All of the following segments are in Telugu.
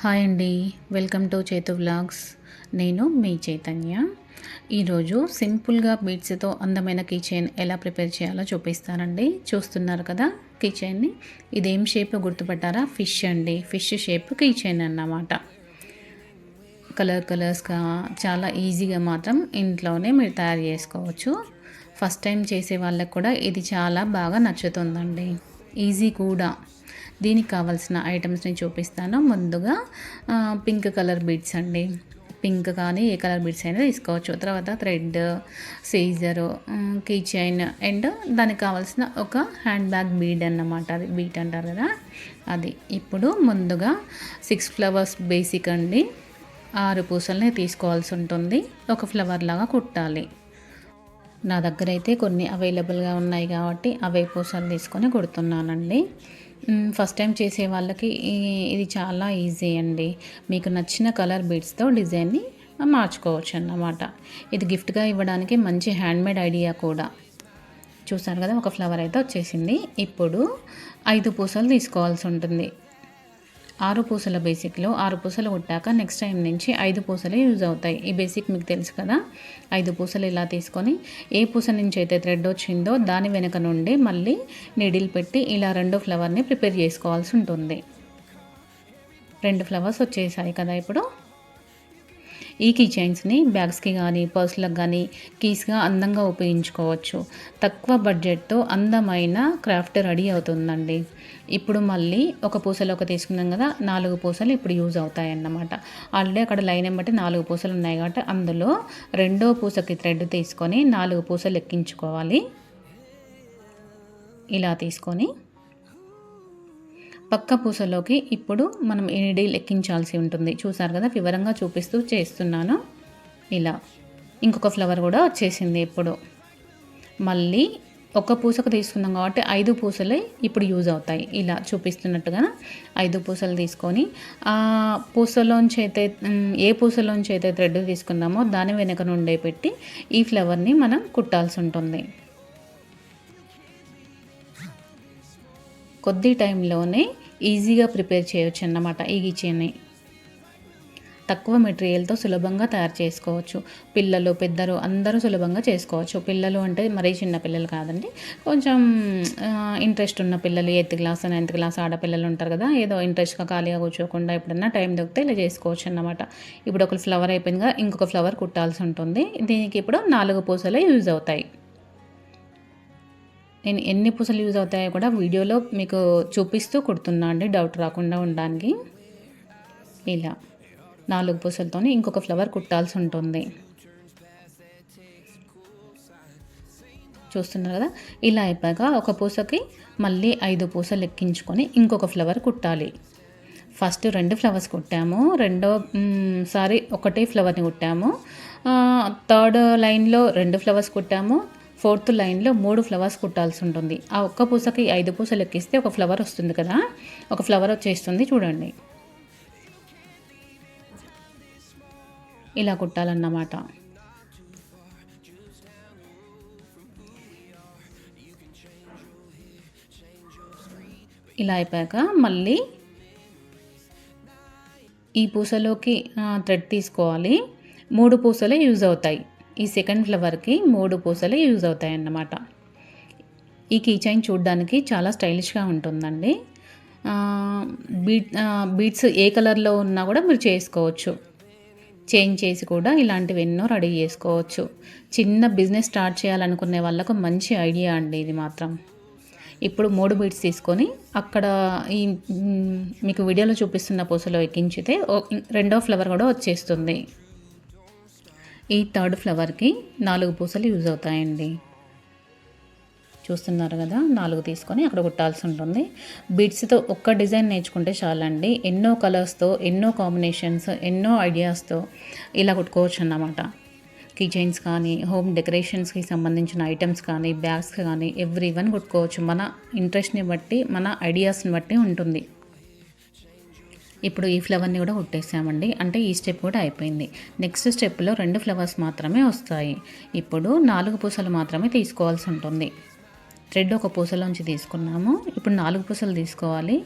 హాయ్ అండి, వెల్కమ్ టు చేతు వ్లాగ్స్. నేను మీ చైతన్య. ఈరోజు సింపుల్గా బీడ్స్తో అందమైన కీచైన్ ఎలా ప్రిపేర్ చేయాలో చూపిస్తానండి. చూస్తున్నారు కదా కీచైన్ని. ఇదేం షేప్ గుర్తుపట్టారా? ఫిష్ అండి. ఫిష్ షేప్ కీచైన్ అన్నమాట. కలర్స్గా చాలా ఈజీగా మాత్రం ఇంట్లోనే మీరు తయారు చేసుకోవచ్చు. ఫస్ట్ టైం చేసే వాళ్ళకు కూడా ఇది చాలా బాగా నచ్చుతుందండి. ఈజీ కూడా. దీనికి కావాల్సిన ఐటమ్స్ని చూపిస్తాను. ముందుగా పింక్ కలర్ బీడ్స్ అండి. పింక్ కానీ ఏ కలర్ బీడ్స్ అయినా తీసుకోవచ్చు. తర్వాత thread, scissor, key chain and దానికి కావాల్సిన ఒక హ్యాండ్ బ్యాగ్ బీడ్ అన్నమాట. అది బీట్ అంటారు కదా అది. ఇప్పుడు ముందుగా 6 ఫ్లవర్స్ బేసిక్ అండి. 6 పూసల్ని తీసుకోవాల్సి ఉంటుంది. ఒక ఫ్లవర్ లాగా కుట్టాలి. నా దగ్గర అయితే కొన్ని అవైలబుల్గా ఉన్నాయి కాబట్టి అవే పూసలు తీసుకొని కుడుతున్నానండి. ఫస్ట్ టైం చేసే వాళ్ళకి ఇది చాలా ఈజీ అండి. మీకు నచ్చిన కలర్ బీడ్స్తో డిజైన్ని మార్చుకోవచ్చు అన్నమాట. ఇది గిఫ్ట్గా ఇవ్వడానికి మంచి హ్యాండ్మేడ్ ఐడియా కూడా. చూసారు కదా, ఒక ఫ్లవర్ అయితే వచ్చేసింది. ఇప్పుడు 5 పూసలు తీసుకోవాల్సి ఉంటుంది. 6 పూసల బేసిక్లో 6 పూసలు కుట్టాక నెక్స్ట్ టైం నుంచి 5 పూసలు యూజ్ అవుతాయి. ఈ బేసిక్ మీకు తెలుసు కదా. 5 పూసలు ఇలా తీసుకొని ఏ పూస నుంచి అయితే థ్రెడ్ వచ్చిందో దాని వెనక నుండి మళ్ళీ నీడిల్ పెట్టి ఇలా 2 ఫ్లవర్ని ప్రిపేర్ చేసుకోవాల్సి ఉంటుంది. 2 ఫ్లవర్స్ వచ్చేసాయి కదా. ఇప్పుడు ఈ కీ చైన్స్ని బ్యాగ్స్కి కానీ పర్సులకు కానీ కీస్గా అందంగా ఉపయోగించుకోవచ్చు. తక్కువ బడ్జెట్తో అందమైన క్రాఫ్ట్ రెడీ అవుతుందండి. ఇప్పుడు మళ్ళీ ఒక పూసలు ఒక తీసుకున్నాం కదా, 4 పూసలు ఇప్పుడు యూజ్ అవుతాయి అన్నమాట. ఆల్రెడీ అక్కడ లైన్ బట్టి 4 పూసలు ఉన్నాయి కాబట్టి అందులో రెండో పూసకి థ్రెడ్ తీసుకొని 4 పూసలు ఎక్కించుకోవాలి. ఇలా తీసుకొని పక్క పూసలోకి ఇప్పుడు మనం నీడిల్ ఎక్కించాల్సి ఉంటుంది. చూసారు కదా, వివరంగా చూపిస్తూ చేస్తున్నాను. ఇలా ఇంకొక ఫ్లవర్ కూడా వచ్చేసింది. ఇప్పుడు మళ్ళీ ఒక పూసకు తీసుకున్నాం కాబట్టి 5 పూసలే ఇప్పుడు యూజ్ అవుతాయి. ఇలా చూపిస్తున్నట్టుగా 5 పూసలు తీసుకొని పూసలోంచి అయితే ఏ పూసలోంచి అయితే థ్రెడ్ తీసుకున్నామో దాని వెనక నుండే పెట్టి ఈ ఫ్లవర్ని మనం కుట్టాల్సి ఉంటుంది. కొద్ది టైంలోనే ఈజీగా ప్రిపేర్ చేయొచ్చు అన్నమాట. ఈ కిచెన్ని తక్కువ మెటీరియల్తో సులభంగా తయారు చేసుకోవచ్చు. పిల్లలు పెద్దలు అందరూ సులభంగా చేసుకోవచ్చు. పిల్లలు అంటే మరీ చిన్న పిల్లలు కాదండి, కొంచెం ఇంట్రెస్ట్ ఉన్న పిల్లలు, 8th క్లాస్ 9th క్లాస్ ఆడపిల్లలు ఉంటారు కదా, ఏదో ఇంట్రెస్ట్గా ఖాళీగా కూర్చోకుండా ఎప్పుడన్నా టైం దొరికితే ఇలా చేసుకోవచ్చు అన్నమాట. ఇప్పుడు ఒక ఫ్లవర్ అయిపోయిందిగా, ఇంకొక ఫ్లవర్ కుట్టాల్సి ఉంటుంది. దీనికి ఇప్పుడు 4 పూసలే యూజ్ అవుతాయి. నేను ఎన్ని పూసలు యూజ్ అవుతాయో కూడా వీడియోలో మీకు చూపిస్తూ కుడుతున్నా అండి, డౌట్ రాకుండా ఉండడానికి. ఇలా 4 పూసలతో ఇంకొక ఫ్లవర్ కుట్టాల్సి ఉంటుంది. చూస్తున్నారు కదా. ఇలా అయిపోయాక ఒక పూసకి మళ్ళీ 5 పూసలు ఎక్కించుకొని ఇంకొక ఫ్లవర్ కుట్టాలి. ఫస్ట్ 2 ఫ్లవర్స్ కుట్టాము, సారీ ఒకటే ఫ్లవర్ని కుట్టాము. థర్డ్ లైన్లో 2 ఫ్లవర్స్ కుట్టాము. 4th లైన్లో 3 ఫ్లవర్స్ కుట్టాల్సి ఉంటుంది. ఆ ఒక్క పూసకి 5 పూసలు ఎక్కిస్తే ఒక ఫ్లవర్ వస్తుంది కదా, ఒక ఫ్లవర్ వచ్చేస్తుంది. చూడండి, ఇలా కుట్టాలన్నమాట. ఇలా అయిపోయాక మళ్ళీ ఈ పూసలోకి థ్రెడ్ తీసుకోవాలి. 3 పూసలే యూజ్ అవుతాయి. ఈ సెకండ్ ఫ్లవర్కి 3 పూసలే యూజ్ అవుతాయి అన్నమాట. ఈ కీ చైన్ చూడడానికి చాలా స్టైలిష్గా ఉంటుందండి. బీడ్స్ ఏ కలర్లో ఉన్నా కూడా మీరు చేసుకోవచ్చు. చేంజ్ చేసి కూడా ఇలాంటివి ఎన్నో రెడీ చేసుకోవచ్చు. చిన్న బిజినెస్ స్టార్ట్ చేయాలనుకునే వాళ్ళకు మంచి ఐడియా అండి ఇది మాత్రం. ఇప్పుడు 3 బీడ్స్ తీసుకొని అక్కడ ఈ మీకు వీడియోలో చూపిస్తున్న పూసలో ఎక్కించితే రెండో ఫ్లవర్ కూడా వచ్చేస్తుంది. ఈ థర్డ్ ఫ్లవర్కి 4 పూసలు యూజ్ అవుతాయండి. చూస్తున్నారు కదా, 4 తీసుకొని అక్కడ కుట్టాల్సి ఉంటుంది. బీడ్స్తో ఒక్క డిజైన్ నేర్చుకుంటే చాలండి. ఎన్నో కలర్స్తో, ఎన్నో కాంబినేషన్స్, ఎన్నో ఐడియాస్తో ఇలా కుట్టుకోవచ్చు అన్నమాట. కీ చైన్స్ కానీ, హోమ్ డెకరేషన్స్కి సంబంధించిన ఐటమ్స్ కానీ, బ్యాగ్స్ కానీ ఎవ్రీ వన్ కుట్టుకోవచ్చు. మన ఇంట్రెస్ట్ని బట్టి, మన ఐడియాస్ని బట్టి ఉంటుంది. ఇప్పుడు ఈ ఫ్లవర్ని కూడా కుట్టేసామండి. అంటే ఈ స్టెప్ కూడా అయిపోయింది. నెక్స్ట్ స్టెప్లో 2 ఫ్లవర్స్ మాత్రమే వస్తాయి. ఇప్పుడు 4 పూసలు మాత్రమే తీసుకోవాల్సి ఉంటుంది. థ్రెడ్ ఒక పూసలోంచి తీసుకున్నాము. ఇప్పుడు 4 పూసలు తీసుకోవాలి.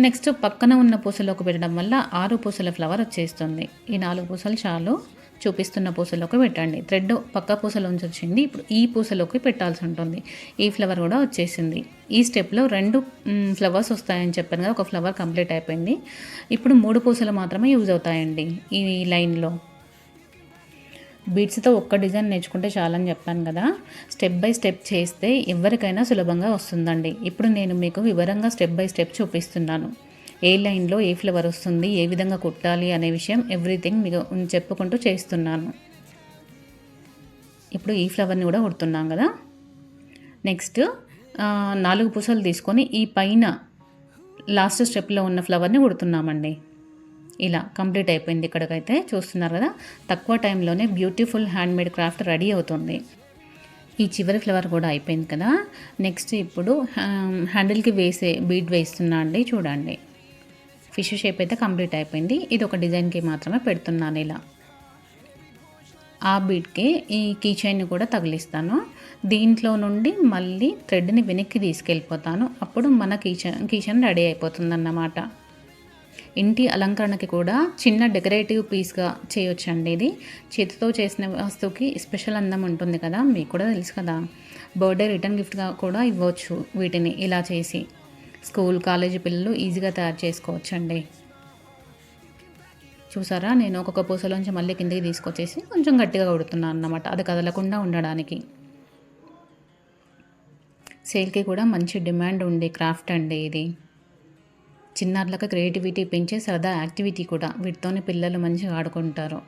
నెక్స్ట్ పక్కన ఉన్న పూసలోకి పెట్టడం వల్ల 6 పూసల ఫ్లవర్ వచ్చేస్తుంది. ఈ 4 పూసలు చాలు. చూపిస్తున్న పూసలోకి పెట్టండి. థ్రెడ్ పక్క పూసలోంచి వచ్చింది. ఇప్పుడు ఈ పూసలోకి పెట్టాల్సి ఉంటుంది. ఈ ఫ్లవర్ కూడా వచ్చేసింది. ఈ స్టెప్లో 2 ఫ్లవర్స్ వస్తాయని చెప్పాను కదా, ఒక ఫ్లవర్ కంప్లీట్ అయిపోయింది. ఇప్పుడు 3 పూసలు మాత్రమే యూజ్ అవుతాయండి ఈ లైన్లో. బీడ్స్తో ఒక్క డిజైన్ నేర్చుకుంటే చాలని చెప్పాను కదా, స్టెప్ బై స్టెప్ చేస్తే ఎవరికైనా సులభంగా వస్తుందండి. ఇప్పుడు నేను మీకు వివరంగా స్టెప్ బై స్టెప్ చూపిస్తున్నాను. ఏ లైన్లో ఏ ఫ్లవర్ వస్తుంది, ఏ విధంగా కుట్టాలి అనే విషయం ఎవ్రీథింగ్ మీకు చెప్పుకుంటూ చేస్తున్నాను. ఇప్పుడు ఈ ఫ్లవర్ని కూడా కుడుతున్నాం కదా. నెక్స్ట్ 4 పూసలు తీసుకొని ఈ పైన లాస్ట్ స్టెప్లో ఉన్న ఫ్లవర్ని కుడుతున్నామండి. ఇలా కంప్లీట్ అయిపోయింది. ఇక్కడికైతే చూస్తున్నారు కదా, తక్కువ టైంలోనే బ్యూటిఫుల్ హ్యాండ్మేడ్ క్రాఫ్ట్ రెడీ అవుతుంది. ఈ చివరి ఫ్లవర్ కూడా అయిపోయింది కదా. నెక్స్ట్ ఇప్పుడు హ్యాండిల్కి వేసే బీడ్ వేస్తున్నా అండి. చూడండి, ఫిష్ షేప్ అయితే కంప్లీట్ అయిపోయింది. ఇది ఒక డిజైన్కి మాత్రమే పెడుతున్నాను. ఇలా ఆ బీడ్కి ఈ కీ చైన్ని కూడా తగిలిస్తాను. దీంట్లో నుండి మళ్ళీ థ్రెడ్ని వెనక్కి తీసుకెళ్ళిపోతాను. అప్పుడు మన కీ చైన్ రెడీ అయిపోతుందన్నమాట. ఇంటి అలంకరణకి కూడా చిన్న డెకరేటివ్ పీస్గా చేయొచ్చండి. ఇది చేతితో చేసిన వస్తువుకి స్పెషల్ అందం ఉంటుంది కదా, మీకు కూడా తెలుసు కదా. బర్త్డే రిటర్న్ గిఫ్ట్గా కూడా ఇవ్వచ్చు వీటిని. ఇలా చేసి స్కూల్ కాలేజీ పిల్లలు ఈజీగా తయారు చేసుకోవచ్చండి. చూసారా, నేను ఒక్కొక్క పూసలోంచి మళ్ళీ కిందకి తీసుకొచ్చేసి కొంచెం గట్టిగా కొడుతున్నాను అన్నమాట, అది కదలకుండా ఉండడానికి. సేల్కి కూడా మంచి డిమాండ్ ఉండే క్రాఫ్ట్ అండి ఇది. చిన్నారులకు క్రియేటివిటీ పెంచే సరదా యాక్టివిటీ కూడా. వీటితోనే పిల్లలు మంచిగా ఆడుకుంటారు,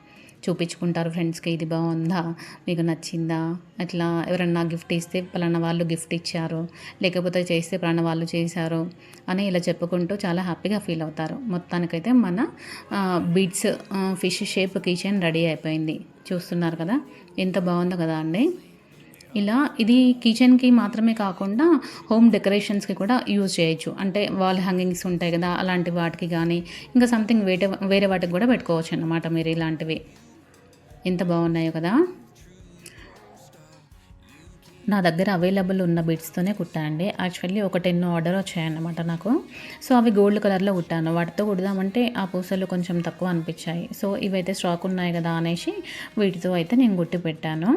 చూపించుకుంటారు ఫ్రెండ్స్కి. ఇది బాగుందా, మీకు నచ్చిందా, అట్లా ఎవరన్నా గిఫ్ట్ ఇస్తే పలానా వాళ్ళు గిఫ్ట్ ఇచ్చారు, లేకపోతే చేస్తే పలానా వాళ్ళు చేశారు అని ఇలా చెప్పుకుంటూ చాలా హ్యాపీగా ఫీల్ అవుతారు. మొత్తానికైతే మన beads fish shape kitchen ready అయిపోయింది. చూస్తున్నారు కదా, ఎంత బాగుందో కదా అండి. ఇలా ఇది కిచెన్కి మాత్రమే కాకుండా హోమ్ డెకరేషన్స్కి కూడా యూజ్ చేయొచ్చు. అంటే వాల్ హ్యాంగింగ్స్ ఉంటాయి కదా, అలాంటి వాటికి కానీ ఇంకా సంథింగ్ వేరే వాటికి కూడా పెట్టుకోవచ్చు అన్నమాట మీరు. ఇలాంటివి ఎంత బాగున్నాయో కదా. నా దగ్గర అవైలబుల్ ఉన్న బీడ్స్తోనే కుట్టానండి. యాక్చువల్లీ ఒక 10 ఆర్డర్ వచ్చాయన్నమాట నాకు. సో అవి గోల్డ్ కలర్లో కుట్టాను. వాటితో కుడదామంటే ఆ పూసలు కొంచెం తక్కువ అనిపించాయి. సో ఇవైతే స్టాక్ ఉన్నాయి కదా అనేసి వీటితో అయితే నేను కుట్టి పెట్టాను.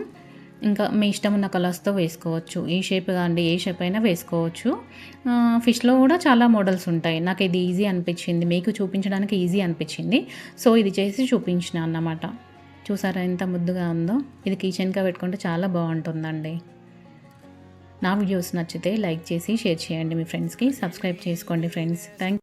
ఇంకా మీ ఇష్టం ఉన్న కలర్స్తో వేసుకోవచ్చు. ఈ షేప్ కాండి, ఏ షేప్ అయినా వేసుకోవచ్చు. ఫిష్లో కూడా చాలా మోడల్స్ ఉంటాయి. నాకు ఇది ఈజీ అనిపించింది, మీకు చూపించడానికి ఈజీ అనిపించింది. సో ఇది చేసి చూపించిన అన్నమాట. చూసారా ఎంత ముద్దుగా ఉందో. ఇది కిచెన్గా పెట్టుకుంటే చాలా బాగుంటుందండి. నా వీడియోస్ నచ్చితే లైక్ చేసి షేర్ చేయండి మీ ఫ్రెండ్స్కి. సబ్స్క్రైబ్ చేసుకోండి ఫ్రెండ్స్. థ్యాంక్